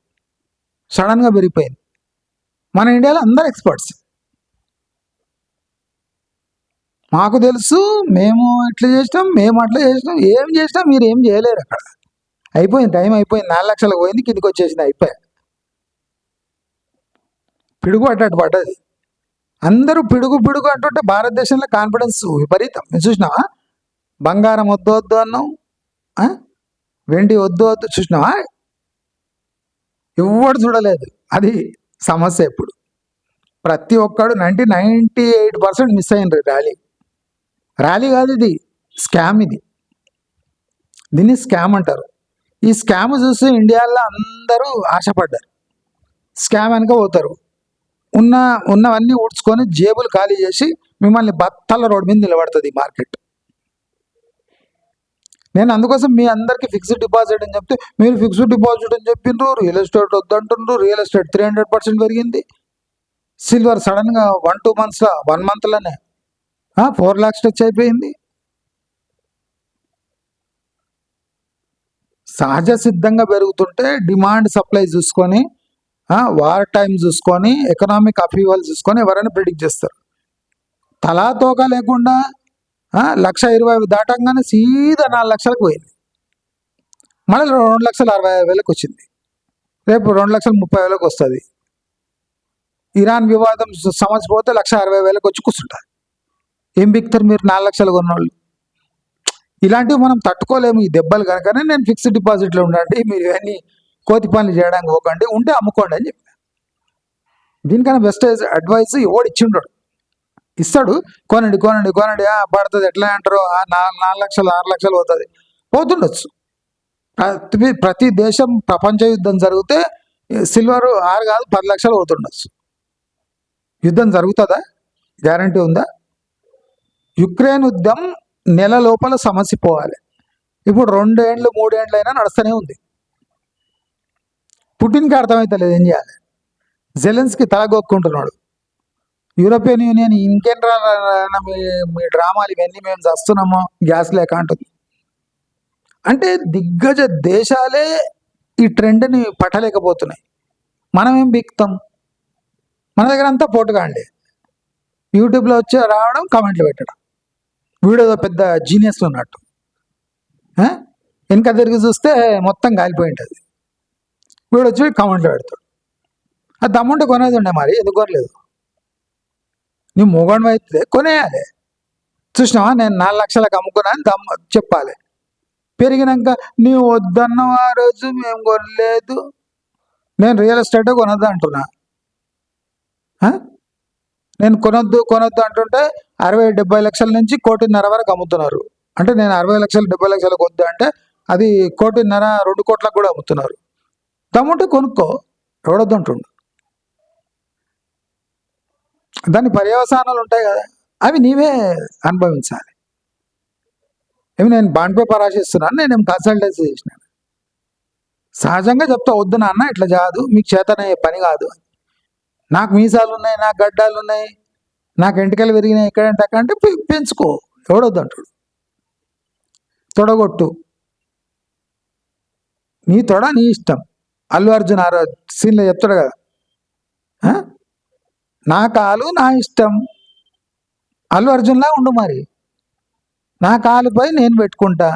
సడన్గా పెరిగిపోయింది. మన ఇండియాలో అందరు ఎక్స్పర్ట్స్. మాకు తెలుసు, మేము ఇట్లా చేసినాం, మేము అట్లా చేసినాం, ఏం చేసినా మీరు ఏం చేయలేరు. అక్కడ అయిపోయింది, టైం అయిపోయింది, 4 లక్షలకు పోయింది, కిందికి వచ్చేసింది, అయిపోయాయి. పిడుగు పడ్డది. అందరూ పిడుగు అంటుంటే భారతదేశంలో కాన్ఫిడెన్స్ విపరీతం. చూసినావా? బంగారం వద్దు అన్నావు, వెండి వద్దు చూసినావా? ఎవడు చూడలేదు. అది సమస్య. ఇప్పుడు ప్రతి ఒక్కడు 98% మిస్ అయినరు. ర్యాలీ కాదు, ఇది స్కామ్. దీన్ని స్కామ్ అంటారు. ఈ స్కామ్ చూసి ఇండియాలో అందరూ ఆశపడ్డారు, స్కామ్ వెనక పోతారు. ఉన్నవన్నీ ఊడ్చుకొని జేబులు ఖాళీ చేసి మిమ్మల్ని బత్తల రోడ్డు మీద నిలబడుతుంది ఈ మార్కెట్. నేను అందుకోసం మీ అందరికీ ఫిక్స్డ్ డిపాజిట్ అని చెప్తే మీరు ఫిక్స్డ్ డిపాజిట్ అని చెప్పిండ్రు, రియల్ ఎస్టేట్ వద్దంటుండ్రు. రియల్ ఎస్టేట్ 300% పెరిగింది. సిల్వర్ సడన్గా 1-2 months 1 monthలోనే 4 lakhs టచ్ అయిపోయింది. సహజ సిద్ధంగా పెరుగుతుంటే డిమాండ్ సప్లై చూసుకొని, వార్ టైం చూసుకొని, ఎకనామిక్ అఫీవల్ చూసుకొని ఎవరైనా ప్రిడిక్ట్ చేస్తారు. తలా తోక లేకుండా 1,20,000 దాటంగానే సీదా 4 లక్షలకు పోయింది. మళ్ళీ 2,65,000 వచ్చింది. రేపు 2,30,000 వస్తుంది. ఇరాన్ వివాదం సమస్య పోతే 1,60,000 వచ్చి కూర్చుంటారు. ఏం బిక్తారు మీరు 4 లక్షలు కొన్నోళ్ళు? ఇలాంటివి మనం తట్టుకోలేము, ఈ దెబ్బలు కనుకనే నేను ఫిక్స్డ్ డిపాజిట్లో ఉండండి, మీరు ఇవన్నీ కోతి పనులు చేయడానికి పోకండి, ఉంటే అమ్ముకోండి అని చెప్పి. దీనికన్నా బెస్ట్ అడ్వైస్ ఎవడు ఇచ్చిండడు, ఇస్తాడు. కొనండి పడుతుంది, ఎట్లా అంటారు, 4 లక్షలు 6 లక్షలు పోతుండొచ్చు. ప్రతి దేశం ప్రపంచ యుద్ధం జరిగితే సిల్వర్ 6 కాదు 10 లక్షలు పోతుండొచ్చు. యుద్ధం జరుగుతుందా? గ్యారంటీ ఉందా? యుక్రెయిన్ యుద్ధం నెల లోపల సమస్య పోవాలి. ఇప్పుడు 2 ఏండ్లు 3 ఏండ్లు అయినా నడుస్తూనే ఉంది. పుటిన్కి అర్థమైతే లేదు ఏం చేయాలి. జెలెన్స్కీ తలగొక్కుంటున్నాడు. యూరోపియన్ యూనియన్ ఇంకేం మీ మీ డ్రామాలు ఇవన్నీ, మేము చేస్తున్నాము గ్యాస్ లేక అంటుంది. అంటే దిగ్గజ దేశాలే ఈ ట్రెండ్ని పట్టలేకపోతున్నాయి. మనం ఏం బిక్తాం? మన దగ్గర అంతా పోటుగాండి. యూట్యూబ్లో వచ్చి రావడం, కామెంట్లు పెట్టడం, వీడియో పెద్ద జీనియస్ ఉన్నట్టు. వెనక తిరిగి చూస్తే మొత్తం కాలిపోయి ఉంటుంది. వీడు వచ్చి కామెంట్లు పెడతాడు. అది దమ్ముంటే కొనేది ఉండే, మరి ఎందుకు కొనలేదు? నీ మొగోడు అయితే కొనేయాలి. చూసినావా, నేను 4 లక్షలకు అమ్ముకున్నా అని చెప్పాలి. పెరిగినాక నీవు వద్దన్న ఆ రోజు మేము కొనలేదు, నేను రియల్ ఎస్టేటే కొనొద్దు అంటున్నా. నేను కొనొద్దు అంటుంటే 60-70 లక్షల నుంచి 1.5 కోటి వరకు అమ్ముతున్నారు. అంటే నేను 60 లక్షలు 70 లక్షలకు వద్దు అంటే అది 1.5 కోటి 2 కోట్లకు కూడా అమ్ముతున్నారు. దమ్ముంటే కొనుక్కో, ఎవడొద్దు అంటుండు. దాని పర్యవసానాలు ఉంటాయి కదా, అవి నీవే అనుభవించాలి. ఏమి నేను బాండ్ పేపర్ రాసిస్తున్నాను, నేనేం కన్సల్టెన్సీ చేసినాను. సహజంగా చెప్తా, వద్దు నాన్న ఇట్లా కాదు, మీకు చేతనయ్యే పని కాదు. నాకు మీసాలు ఉన్నాయి, నాకు గడ్డాలు ఉన్నాయి, నాకు ఎంటికలు విరిగినాయి, ఎక్కడంటే అక్కడ అంటే పెంచుకో, ఎవడొద్దు అంటాడు. తొడగొట్టు, నీ తొడ నీ ఇష్టం. అల్లు అర్జున్ ఆ సీన్లో చెప్తాడు కదా, నా కాలు నా ఇష్టం. అల్లు అర్జున్లా ఉండు, మరి నా కాలుపై నేను పెట్టుకుంటా,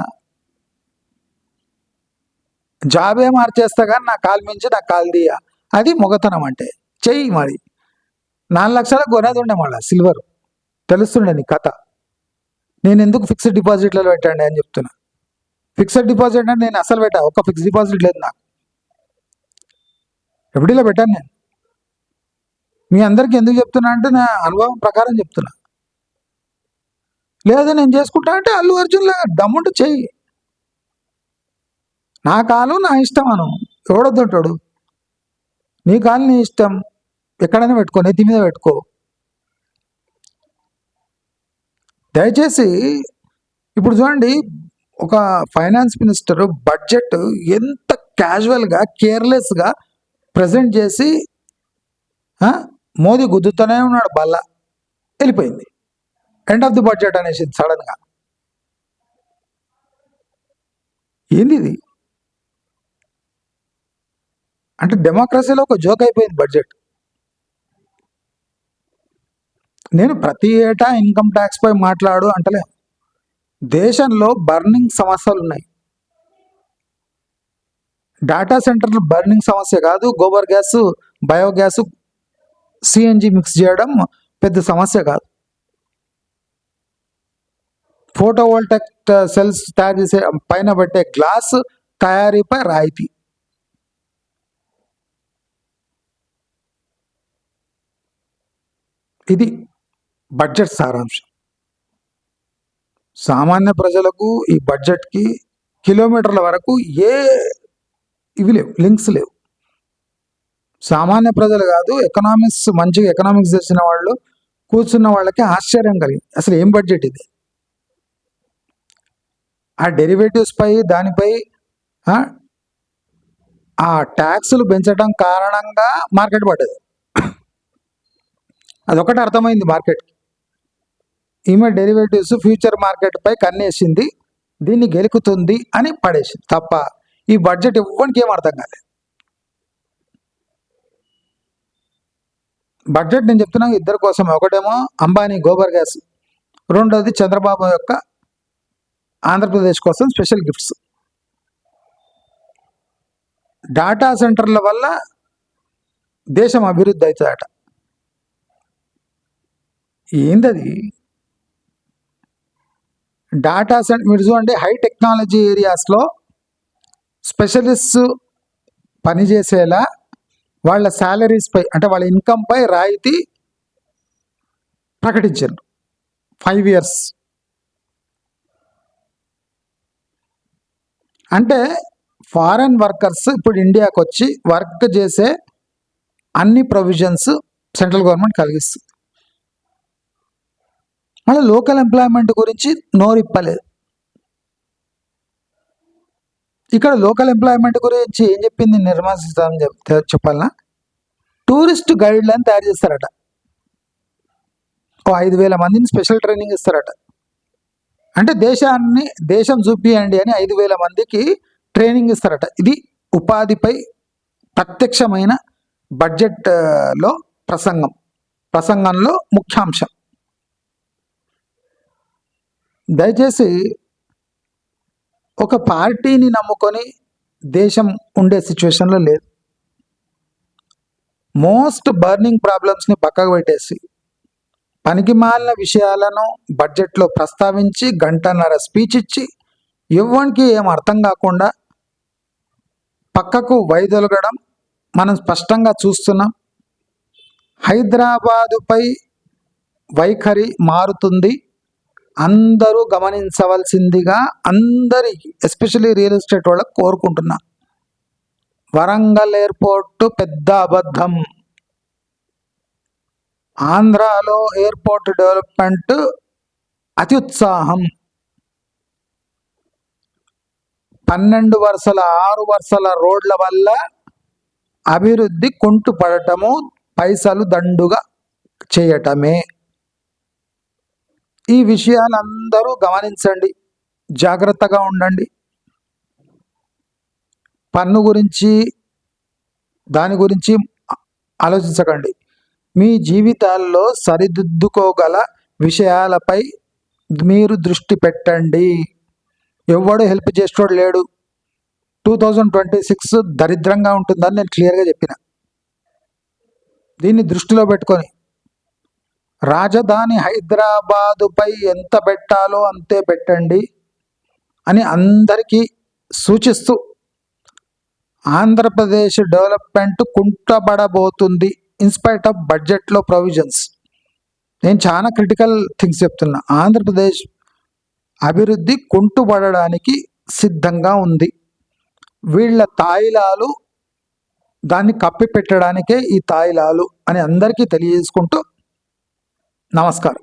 జాబే మార్చేస్తా కానీ నా కాలు మించి నా కాలు తీయ. అది మొగతనం అంటే. చెయ్యి మరి. 4 లక్షలకు కొనేది ఉండే మళ్ళీ సిల్వర్, తెలుస్తుండే నీ కథ. నేను ఎందుకు ఫిక్స్డ్ డిపాజిట్లలో పెట్టండి అని చెప్తున్నా. ఫిక్స్డ్ డిపాజిట్ అంటే నేను అసలు పెట్టా, ఒక్క ఫిక్స్డ్ డిపాజిట్ లేదు నాకు. ఎఫ్డీలో పెట్టాను నేను. మీ అందరికి ఎందుకు చెప్తున్నా అంటే నా అనుభవం ప్రకారం చెప్తున్నా. లేదా నేను చేసుకుంటా అంటే అల్లు అర్జున్లా దమ్ముంటే చెయ్యి. నా కాలు నా ఇష్టం అను, ఎవడొద్దుంటాడు. నీ కాలు నీ ఇష్టం, ఎక్కడైనా పెట్టుకో, నెత్తి మీద పెట్టుకో. దయచేసి ఇప్పుడు చూడండి, ఒక ఫైనాన్స్ మినిస్టర్ బడ్జెట్ ఎంత క్యాజువల్గా కేర్లెస్గా ప్రజెంట్ చేసి మోదీ గుద్దుతూనే ఉన్నాడు, బల్ల వెళ్ళిపోయింది. ఎండ్ ఆఫ్ ది బడ్జెట్ అనేసి సడన్గా. ఏంది ఇది? అంటే డెమోక్రసీలో ఒక జోక్ అయిపోయింది బడ్జెట్. నేను ప్రతి ఏటా ఇన్కమ్ ట్యాక్స్ పై మాట్లాడు అంటలే. దేశంలో బర్నింగ్ సమస్యలు ఉన్నాయి. డేటా సెంటర్లు బర్నింగ్ సమస్య కాదు, gobar gas, biogas, CNG mix చేయడం పెద్ద సమస్య కాదు. ఫోటోవోల్టాయిక్ సెల్స్ తయారు చేసే పైన పెట్టే గ్లాస్ తయారీపై రాయితీ. ఇది బడ్జెట్ సారాంశం. సామాన్య ప్రజలకు ఈ బడ్జెట్కి కిలోమీటర్ల వరకు ఇవి లేవు, లింక్స్ లేవు. సామాన్య ప్రజలు కాదు, మంచిగా ఎకనామిక్స్ చేసిన వాళ్ళు కూర్చున్న వాళ్ళకి ఆశ్చర్యం కలిగింది, అసలు ఏం బడ్జెట్ ఇది. ఆ డెరివేటివ్స్ పై దానిపై ఆ ట్యాక్సులు పెంచడం కారణంగా మార్కెట్ పడ్డది. అదొకటి అర్థమైంది మార్కెట్కి. ఈమె డెరివేటివ్స్ ఫ్యూచర్ మార్కెట్ పై కన్నేసింది, దీన్ని గెలుకుతుంది అని పడేసింది తప్ప ఈ బడ్జెట్ ఇవ్వడానికి ఏం అర్థం కాలేదు. బడ్జెట్ నేను చెప్తున్నాను ఇద్దరి కోసం. ఒకటేమో అంబానీ గోబర్ గ్యాస్, రెండోది చంద్రబాబు యొక్క ఆంధ్రప్రదేశ్ కోసం స్పెషల్ గిఫ్ట్స్. డాటా సెంటర్ల వల్ల దేశం అభివృద్ధి అవుతుందట. ఏందది డాటా సెంటర్? మీరు చూడండి, హై టెక్నాలజీ ఏరియాస్లో స్పెషలిస్ట్ పనిచేసేలా వాళ్ళ శాలరీస్ పై, అంటే వాళ్ళ ఇన్కమ్ పై రాయితీ ప్రకటించారు 5 years. అంటే ఫారెన్ వర్కర్స్ ఇప్పుడు ఇండియాకి వచ్చి వర్క్ చేసే అన్ని ప్రొవిజన్స్ సెంట్రల్ గవర్నమెంట్ కలిగిస్తుంది. మళ్ళీ లోకల్ ఎంప్లాయ్మెంట్ గురించి నోరిప్పలేదు. ఇక్కడ లోకల్ ఎంప్లాయ్మెంట్ గురించి ఏం చెప్పింది నిర్మలా సీతారామన్ చెప్పాలనా, టూరిస్ట్ గైడ్లను తయారు చేస్తారట. ఓ 5,000 మందిని స్పెషల్ ట్రైనింగ్ ఇస్తారట. అంటే దేశం చూపియండి అని 5,000 మందికి ట్రైనింగ్ ఇస్తారట. ఇది ఉపాధిపై ప్రత్యక్షమైన బడ్జెట్లో ప్రసంగంలో ముఖ్యాంశం. దయచేసి ఒక పార్టీని నమ్ముకొని దేశం ఉండే సిచ్యువేషన్లో లేదు. మోస్ట్ బర్నింగ్ ప్రాబ్లమ్స్ని పక్కకు పెట్టేసి పనికి మాలిన విషయాలను బడ్జెట్లో ప్రస్తావించి గంటన్నర స్పీచ్ ఇచ్చి ఎవ్వరికి ఏం అర్థం కాకుండా పక్కకు వైదొలగడం మనం స్పష్టంగా చూస్తున్నాం. హైదరాబాదుపై వైఖరి మారుతుంది, అందరూ గమనించవలసిందిగా అందరికీ ఎస్పెషల్లీ రియల్ ఎస్టేట్ వాళ్ళకు కోరుకుంటున్నా. వరంగల్ ఎయిర్పోర్టు పెద్ద అబద్ధం. ఆంధ్రాలో ఎయిర్పోర్ట్ డెవలప్మెంట్ అత్యుత్సాహం. 12 వరుసల 6 వరుసల రోడ్ల వల్ల అభివృద్ధి కుంటుపడటము, పైసలు దండుగా చేయటమే. ఈ విషయాలందరూ గమనించండి, జాగ్రత్తగా ఉండండి. పన్ను గురించి దాని గురించి ఆలోచించకండి. మీ జీవితాల్లో సరిదిద్దుకోగల విషయాలపై మీరు దృష్టి పెట్టండి. ఎవడు హెల్ప్ చేసేవాడు లేడు. 2026 దరిద్రంగా ఉంటుందని నేను క్లియర్గా చెప్పిన. దీన్ని దృష్టిలో పెట్టుకొని రాజధాని హైదరాబాదుపై ఎంత పెట్టాలో అంతే పెట్టండి అని అందరికీ సూచిస్తూ, ఆంధ్రప్రదేశ్ డెవలప్మెంట్ కుంటబడబోతుంది ఇన్స్పైట్ ఆఫ్ బడ్జెట్లో ప్రొవిజన్స్. నేను చాలా క్రిటికల్ థింగ్స్ చెప్తున్నా. ఆంధ్రప్రదేశ్ అభివృద్ధి కుంటుపడడానికి సిద్ధంగా ఉంది. వీళ్ళ తాయిలాలు దాన్ని కప్పిపెట్టడానికే ఈ తాయిలాలు అని అందరికీ తెలియజేసుకుంటూ నమస్కారం.